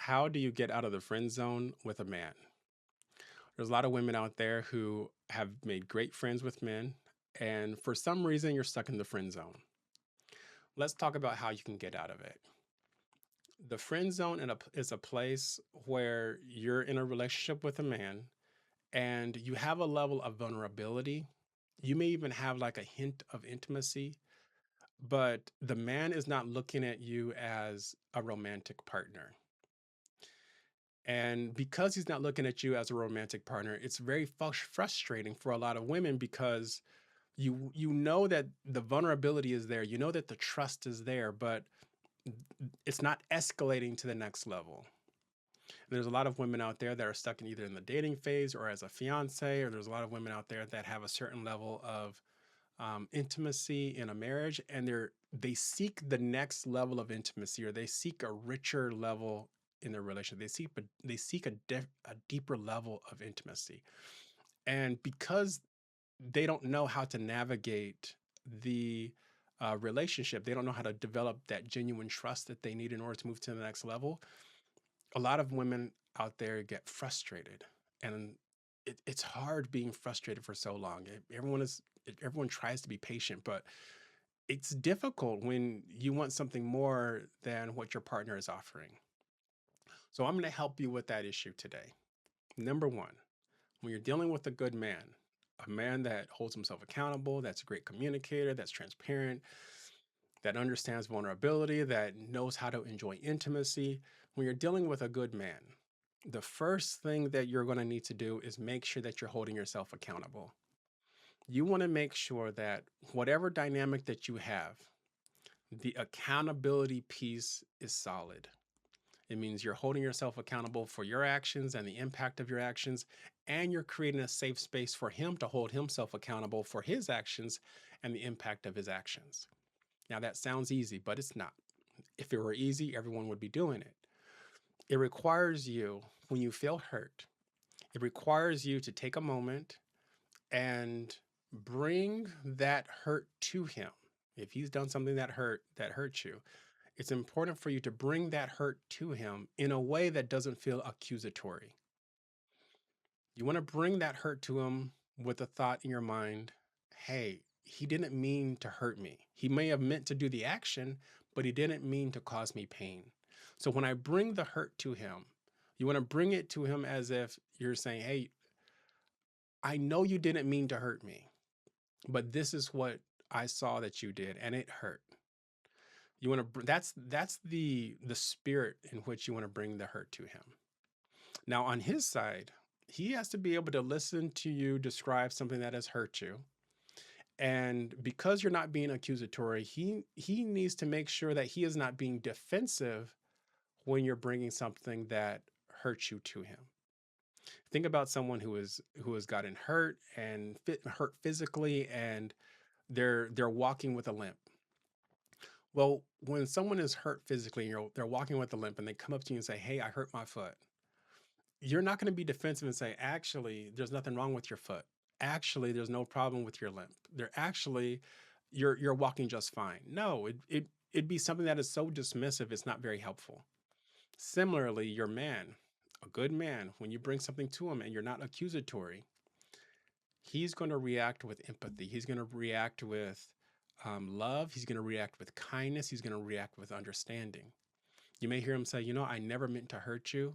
How do you get out of the friend zone with a man? There's a lot of women out there who have made great friends with men, and for some reason, you're stuck in the friend zone. Let's talk about how you can get out of it. The friend zone is a place where you're in a relationship with a man and you have a level of vulnerability. You may even have like a hint of intimacy, but the man is not looking at you as a romantic partner. And because he's not looking at you as a romantic partner, it's very frustrating for a lot of women because you know that the vulnerability is there, you know that the trust is there, but it's not escalating to the next level. There's a lot of women out there that are stuck in either in the dating phase or as a fiance, or there's a lot of women out there that have a certain level of intimacy in a marriage, and they seek the next level of intimacy, or they seek a richer level in their relationship. They seek a deeper level of intimacy, and because they don't know how to navigate the relationship, they don't know how to develop that genuine trust that they need in order to move to the next level. A lot of women out there get frustrated, and it's hard being frustrated for so long. Everyone tries to be patient, but it's difficult when you want something more than what your partner is offering. So I'm going to help you with that issue today. Number one, when you're dealing with a man that holds himself accountable, that's a great communicator, that's transparent, that understands vulnerability, that knows how to enjoy intimacy. When you're dealing with a good man, the first thing that you're going to need to do is make sure that you're holding yourself accountable. You want to make sure that whatever dynamic that you have, the accountability piece is solid. It means you're holding yourself accountable for your actions and the impact of your actions, and you're creating a safe space for him to hold himself accountable for his actions and the impact of his actions. Now, that sounds easy, but it's not. If it were easy, everyone would be doing it. It requires you, when you feel hurt, it requires you to take a moment and bring that hurt to him. If he's done something that hurt you, it's important for you to bring that hurt to him in a way that doesn't feel accusatory. You want to bring that hurt to him with a thought in your mind, hey, he didn't mean to hurt me. He may have meant to do the action, but he didn't mean to cause me pain. So when I bring the hurt to him, you want to bring it to him as if you're saying, hey, I know you didn't mean to hurt me, but this is what I saw that you did, and it hurt. You want to that's the spirit in which you want to bring the hurt to him. Now, on his side, he has to be able to listen to you describe something that has hurt you. And because you're not being accusatory, he needs to make sure that he is not being defensive when you're bringing something that hurts you to him. Think about someone who has gotten hurt and hurt physically, and they're walking with a limp. Well, when someone is hurt physically and they're walking with a limp and they come up to you and say, "Hey, I hurt my foot," you're not going to be defensive and say, "Actually, there's nothing wrong with your foot. Actually, there's no problem with your limp. You're walking just fine." No, it'd be something that is so dismissive, it's not very helpful. Similarly, your man, a good man, when you bring something to him and you're not accusatory, he's going to react with empathy. He's going to react with love. He's going to react with kindness. He's going to react with understanding. You may hear him say, I never meant to hurt you.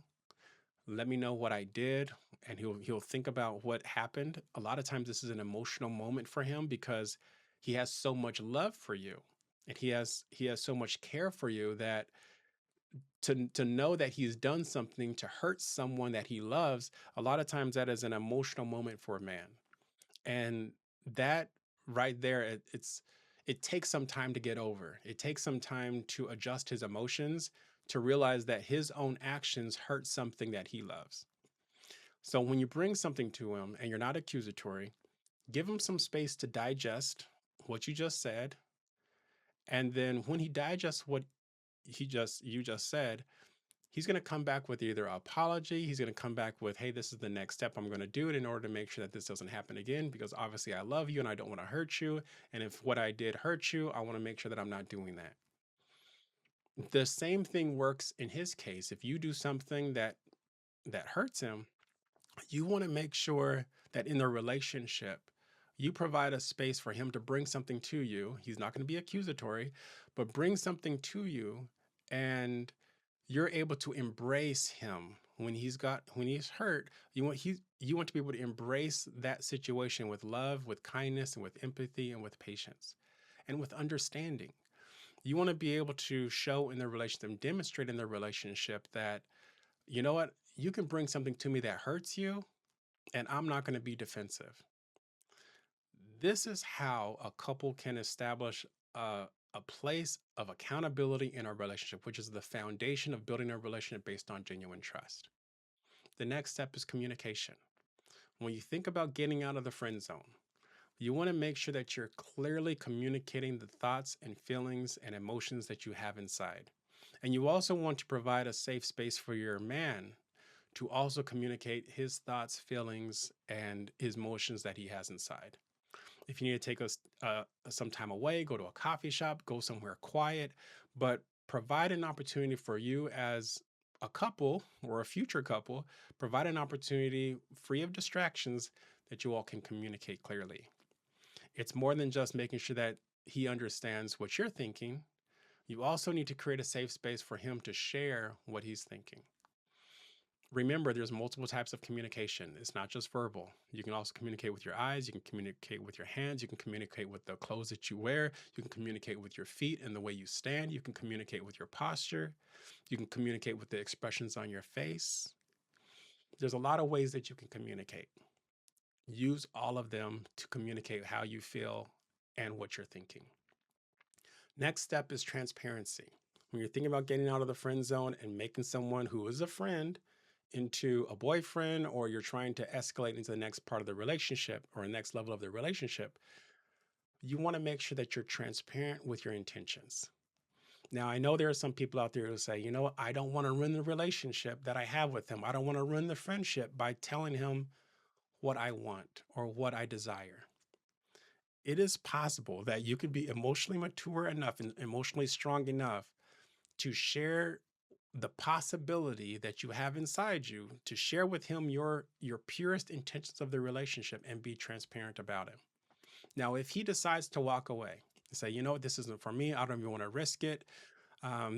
Let me know what I did. And he'll think about what happened. A lot of times this is an emotional moment for him because he has so much love for you. And he has so much care for you that to know that he's done something to hurt someone that he loves, a lot of times that is an emotional moment for a man. And that right there, it takes some time to get over. It takes some time to adjust his emotions to realize that his own actions hurt something that he loves. So when you bring something to him and you're not accusatory, give him some space to digest what you just said. And then when he digests what you just said, he's going to come back with either an apology. He's going to come back with, hey, this is the next step I'm going to do it in order to make sure that this doesn't happen again, because obviously I love you and I don't want to hurt you. And if what I did hurt you, I want to make sure that I'm not doing that. The same thing works in his case. If you do something that hurts him, you want to make sure that in the relationship, you provide a space for him to bring something to you. He's not going to be accusatory, but bring something to you, and you're able to embrace him when he's hurt. You want to be able to embrace that situation with love, with kindness, and with empathy, and with patience, and with understanding. You want to be able to show in the relationship and demonstrate in the relationship that, you know what, you can bring something to me that hurts you, and I'm not going to be defensive. This is how a couple can establish a place of accountability in a relationship, which is the foundation of building a relationship based on genuine trust. The next step is communication. When you think about getting out of the friend zone, you want to make sure that you're clearly communicating the thoughts and feelings and emotions that you have inside. And you also want to provide a safe space for your man to also communicate his thoughts, feelings, and his emotions that he has inside. If you need to take some time away, go to a coffee shop, go somewhere quiet, but provide an opportunity for you as a couple or a future couple, provide an opportunity free of distractions that you all can communicate clearly. It's more than just making sure that he understands what you're thinking. You also need to create a safe space for him to share what he's thinking. Remember, there's multiple types of communication. It's not just verbal. You can also communicate with your eyes. You can communicate with your hands. You can communicate with the clothes that you wear. You can communicate with your feet and the way you stand. You can communicate with your posture. You can communicate with the expressions on your face. There's a lot of ways that you can communicate. Use all of them to communicate how you feel and what you're thinking. Next step is transparency. When you're thinking about getting out of the friend zone and making someone who is a friend into a boyfriend, or you're trying to escalate into the next part of the relationship or the next level of the relationship, you want to make sure that you're transparent with your intentions. Now, I know there are some people out there who say, you know what, I don't want to ruin the relationship that I have with him. I don't want to ruin the friendship by telling him what I want or what I desire. It is possible that you could be emotionally mature enough and emotionally strong enough to share the possibility that you have inside you, to share with him your purest intentions of the relationship and be transparent about it. Now, if he decides to walk away and say, you know what, this isn't for me, I don't even want to risk it,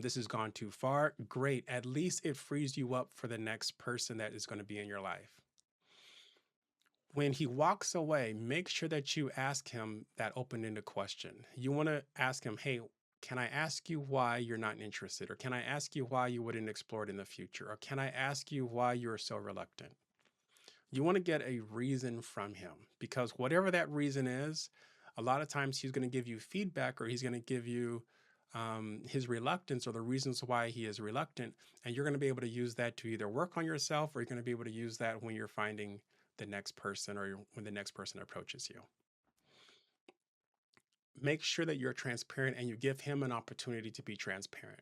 this has gone too far, great. At least it frees you up for the next person that is going to be in your life. When he walks away, make sure that you ask him that open-ended question. You want to ask him, hey, can I ask you why you're not interested? Or can I ask you why you wouldn't explore it in the future? Or can I ask you why you're so reluctant? You want to get a reason from him, because whatever that reason is, a lot of times he's going to give you feedback, or he's going to give you his reluctance or the reasons why he is reluctant. And you're going to be able to use that to either work on yourself, or you're going to be able to use that when you're finding the next person, or when the next person approaches you. Make sure that you're transparent and you give him an opportunity to be transparent.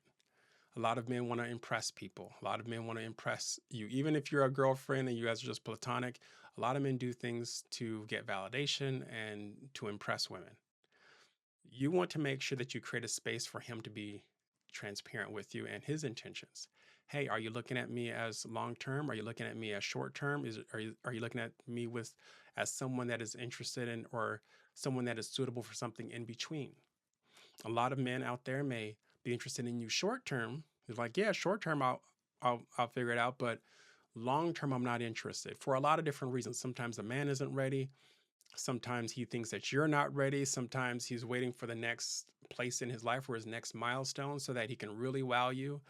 A lot of men want to impress people. A lot of men want to impress you. Even if you're a girlfriend and you guys are just platonic, a lot of men do things to get validation and to impress women. You want to make sure that you create a space for him to be transparent with you and his intentions. Hey, are you looking at me as long term? Are you looking at me as short term? Are you looking at me with as someone that is interested in, or someone that is suitable for something in between? A lot of men out there may be interested in you short term. It's like, yeah, short term I'll figure it out, but long term I'm not interested for a lot of different reasons. Sometimes the man isn't ready. Sometimes he thinks that you're not ready. Sometimes he's waiting for the next place in his life or his next milestone so that he can really wow you.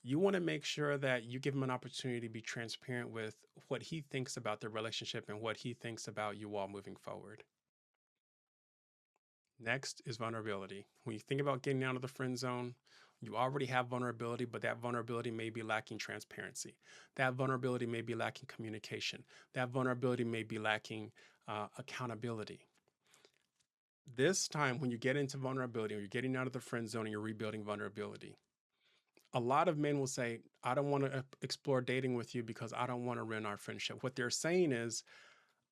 You want to make sure that you give him an opportunity to be transparent with what he thinks about the relationship and what he thinks about you all moving forward. Next is vulnerability. When you think about getting out of the friend zone, you already have vulnerability, but that vulnerability may be lacking transparency. That vulnerability may be lacking communication. That vulnerability may be lacking accountability. This time, when you get into vulnerability, or you're getting out of the friend zone and you're rebuilding vulnerability, a lot of men will say, I don't want to explore dating with you because I don't want to ruin our friendship. What they're saying is,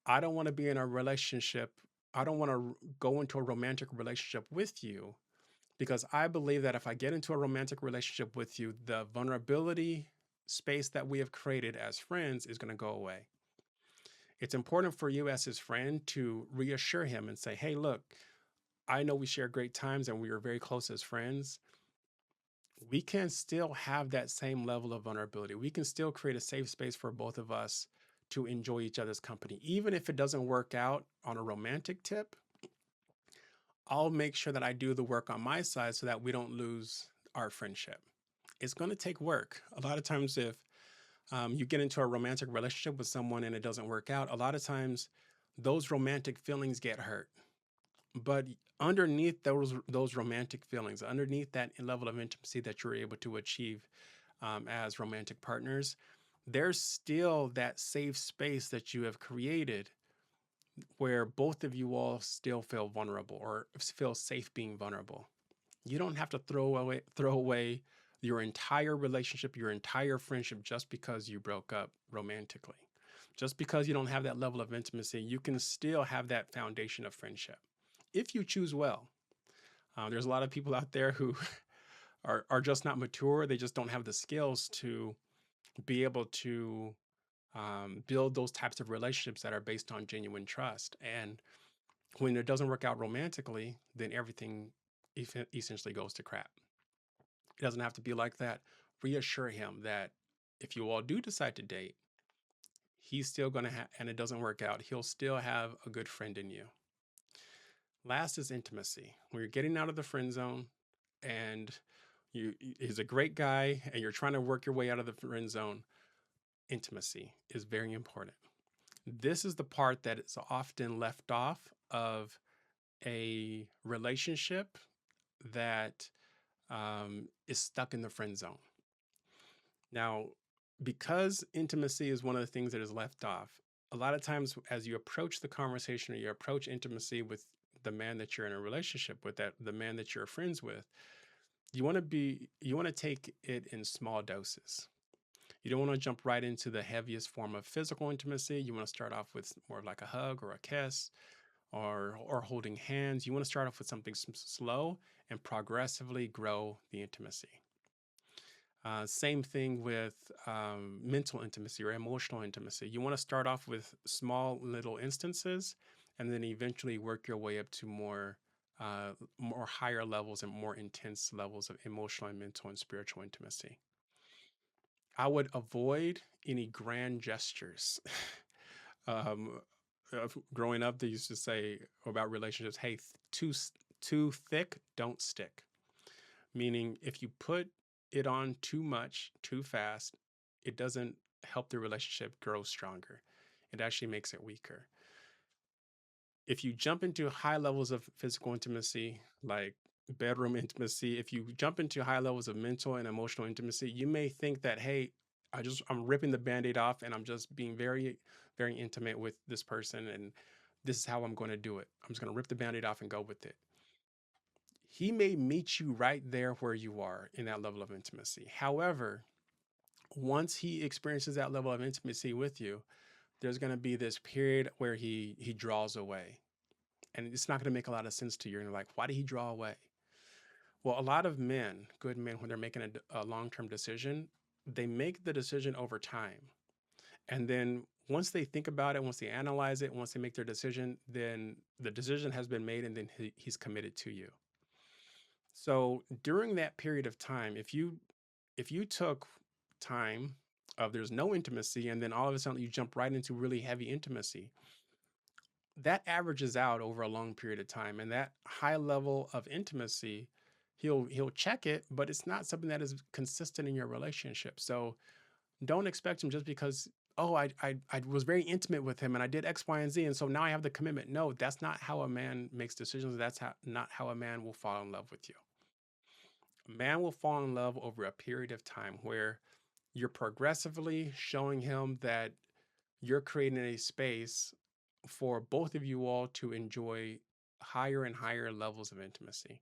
I don't want to be in a relationship. I don't want to go into a romantic relationship with you because I believe that if I get into a romantic relationship with you, the vulnerability space that we have created as friends is going to go away. It's important for you as his friend to reassure him and say, hey, look, I know we share great times and we are very close as friends. We can still have that same level of vulnerability. We can still create a safe space for both of us to enjoy each other's company. Even if it doesn't work out on a romantic tip, I'll make sure that I do the work on my side so that we don't lose our friendship. It's going to take work. A lot of times, if you get into a romantic relationship with someone and it doesn't work out, a lot of times those romantic feelings get hurt. But underneath those romantic feelings, underneath that level of intimacy that you're able to achieve as romantic partners, there's still that safe space that you have created where both of you all still feel vulnerable or feel safe being vulnerable. You don't have to throw away your entire relationship, your entire friendship just because you broke up romantically. Just because you don't have that level of intimacy, you can still have that foundation of friendship if you choose well. There's a lot of people out there who are just not mature. They just don't have the skills to be able to build those types of relationships that are based on genuine trust. And when it doesn't work out romantically, then everything essentially goes to crap. It doesn't have to be like that. Reassure him that if you all do decide to date, he's still going to have, and it doesn't work out, he'll still have a good friend in you. Last is intimacy. When you're getting out of the friend zone and he's a great guy and you're trying to work your way out of the friend zone, intimacy is very important. This is the part that is often left off of a relationship that is stuck in the friend zone. Now, because intimacy is one of the things that is left off, a lot of times as you approach the conversation or you approach intimacy with the man that you're in a relationship with, that the man that you're friends with, you want to take it in small doses. You don't want to jump right into the heaviest form of physical intimacy. You want to start off with more like a hug or a kiss or holding hands. You want to start off with something slow and progressively grow the intimacy. Same thing with mental intimacy or emotional intimacy. You want to start off with small little instances and then eventually work your way up to more higher levels and more intense levels of emotional and mental and spiritual intimacy. I would avoid any grand gestures. um, Growing up, they used to say about relationships, hey, too thick, don't stick. Meaning, if you put it on too much, too fast, it doesn't help the relationship grow stronger. It actually makes it weaker. If you jump into high levels of physical intimacy, like bedroom intimacy, if you jump into high levels of mental and emotional intimacy, you may think that, hey, I'm ripping the band-aid off and I'm just being very, very intimate with this person and this is how I'm going to do it. I'm just going to rip the band-aid off and go with it. He may meet you right there where you are in that level of intimacy. However, once he experiences that level of intimacy with you, there's going to be this period where he draws away. And it's not going to make a lot of sense to you. And you're like, why did he draw away? Well, a lot of men, good men, when they're making a long-term decision, they make the decision over time. And then once they think about it, once they analyze it, once they make their decision, then the decision has been made and then he's committed to you. So during that period of time, if you took time of there's no intimacy and then all of a sudden you jump right into really heavy intimacy, that averages out over a long period of time. And that high level of intimacy, he'll check it, but it's not something that is consistent in your relationship. So don't expect him just because, oh, I was very intimate with him and I did X, Y, and Z. And so now I have the commitment. No, that's not how a man makes decisions. That's not how a man will fall in love with you. A man will fall in love over a period of time where you're progressively showing him that you're creating a space for both of you all to enjoy higher and higher levels of intimacy.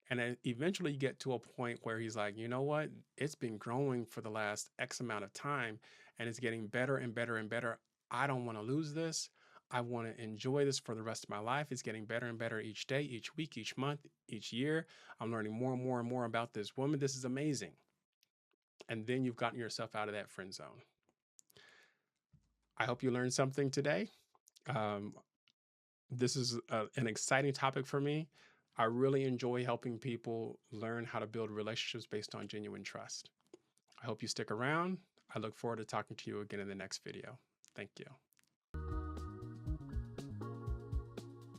And then eventually you get to a point where he's like, you know what? It's been growing for the last X amount of time and it's getting better and better and better. I don't want to lose this. I want to enjoy this for the rest of my life. It's getting better and better each day, each week, each month, each year. I'm learning more and more and more about this woman. This is amazing. And then you've gotten yourself out of that friend zone. I hope you learned something today. Um, this is an exciting topic for me. I really enjoy helping people learn how to build relationships based on genuine trust. I hope you stick around. I look forward to talking to you again in the next video. Thank you.